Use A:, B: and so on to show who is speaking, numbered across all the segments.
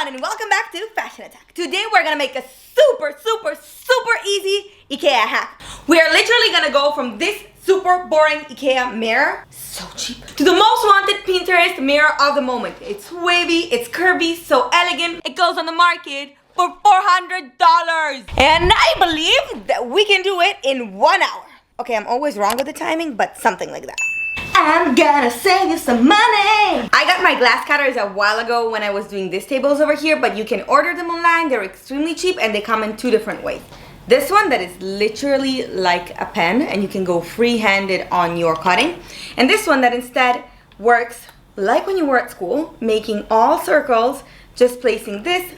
A: everyone and welcome back to Fashion Attack. Today we're gonna make a super easy IKEA hack. We are literally gonna go from this super boring IKEA mirror, so cheap, to the most wanted Pinterest mirror of the moment. It's wavy, it's curvy, so elegant. It goes on the market for $400. And I believe that we can do it in 1 hour. Okay, I'm always wrong with the timing, but something like that. I'm gonna save you some money. I got my glass cutters a while ago when I was doing these tables over here, but you can order them online. They're extremely cheap and they come in 2 different ways. This one that is literally like a pen and you can go free-handed on your cutting. And this one that instead works like when you were at school, making all circles, just placing this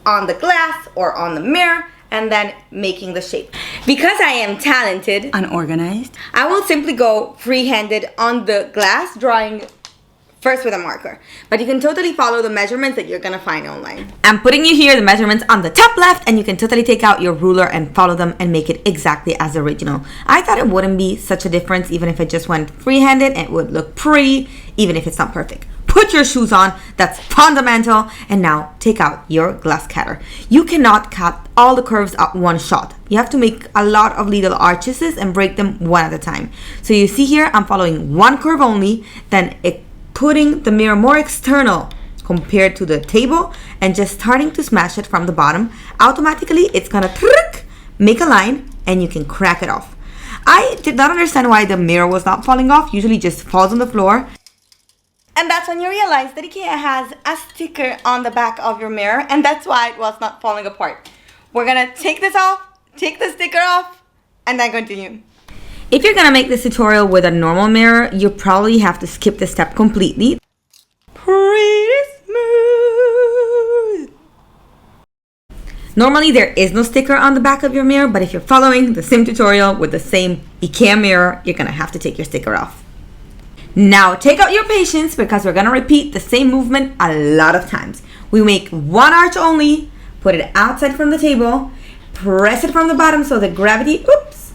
A: on the glass or on the mirror and then making the shape. Because I am talented, unorganized, I will simply go free-handed on the glass, drawing first with a marker. But you can totally follow the measurements that you're gonna find online. I'm putting you here the measurements on the top left, and you can totally take out your ruler and follow them and make it exactly as original. I thought it wouldn't be such a difference even if it just went free-handed, and it would look pretty even if it's not perfect. Put your shoes on, that's fundamental, and now take out your glass cutter. You cannot cut all the curves at one shot. You have to make a lot of little arches and break them one at a time. So you see here, I'm following one curve only, then putting the mirror more external compared to the table and just starting to smash it from the bottom. Automatically, it's gonna make a line and you can crack it off. I did not understand why the mirror was not falling off. Usually it just falls on the floor. And that's when you realize that IKEA has a sticker on the back of your mirror, and that's why it was not falling apart. We're gonna take this off, take the sticker off, and then continue. If you're gonna make this tutorial with a normal mirror, you probably have to skip this step completely. Pretty smooth. Normally there is no sticker on the back of your mirror, but if you're following the same tutorial with the same IKEA mirror, you're gonna have to take your sticker off. Now take out your patience because we're gonna repeat the same movement a lot of times. We make one arch only, put it outside from the table, press it from the bottom so the gravity, oops.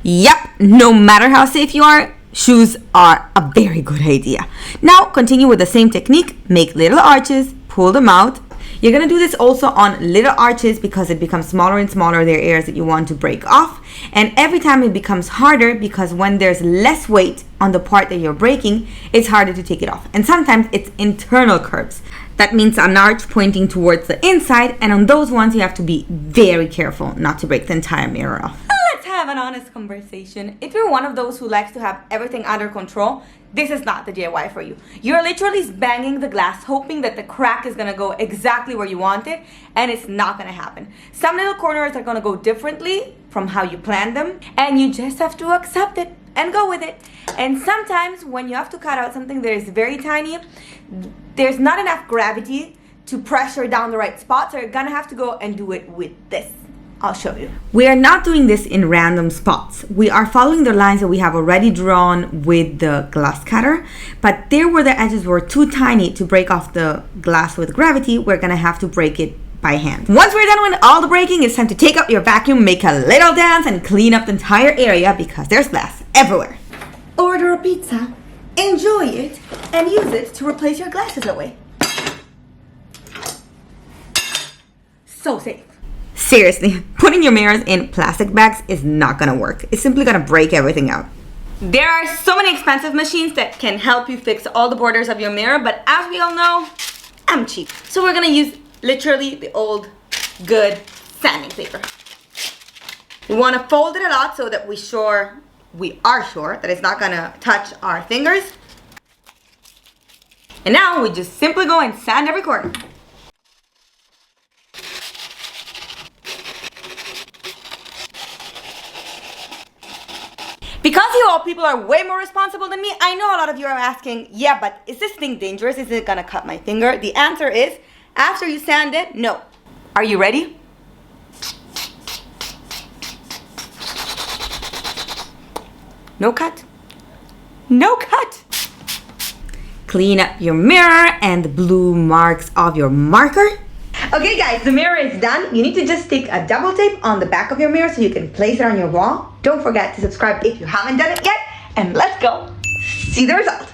A: Yep, no matter how safe you are, shoes are a very good idea. Now continue with the same technique, make little arches, pull them out. You're gonna do this also on little arches because it becomes smaller and smaller. There are areas that you want to break off. And every time it becomes harder because when there's less weight on the part that you're breaking, it's harder to take it off. And sometimes it's internal curves. That means an arch pointing towards the inside. And on those ones, you have to be very careful not to break the entire mirror off. Let's have an honest conversation. If you're one of those who likes to have everything under control, this is not the DIY for you. You're literally banging the glass hoping that the crack is gonna go exactly where you want it, and it's not gonna happen. Some little corners are gonna go differently from how you planned them, and you just have to accept it and go with it. And sometimes when you have to cut out something that is very tiny, there's not enough gravity to pressure down the right spot, so you're gonna have to go and do it with this. I'll show you. We are not doing this in random spots. We are following the lines that we have already drawn with the glass cutter, but there where the edges were too tiny to break off the glass with gravity, we're gonna have to break it by hand. Once we're done with all the breaking, it's time to take out your vacuum, make a little dance, and clean up the entire area because there's glass everywhere. Order a pizza, enjoy it, and use it to replace your glasses away. So safe. Seriously, putting your mirrors in plastic bags is not gonna work. It's simply gonna break everything out. There are so many expensive machines that can help you fix all the borders of your mirror, but as we all know, I'm cheap. So we're gonna use literally the old, good sanding paper. We wanna fold it a lot so that we are sure that it's not gonna touch our fingers. And now we just simply go and sand every corner. Because you all people are way more responsible than me, I know a lot of you are asking, yeah, but is this thing dangerous? Is it gonna cut my finger? The answer is, after you sand it, no. Are you ready? No cut. No cut. Clean up your mirror and the blue marks of your marker. Okay guys, the mirror is done. You need to just stick a double tape on the back of your mirror so you can place it on your wall. Don't forget to subscribe if you haven't done it yet. And let's go see the result.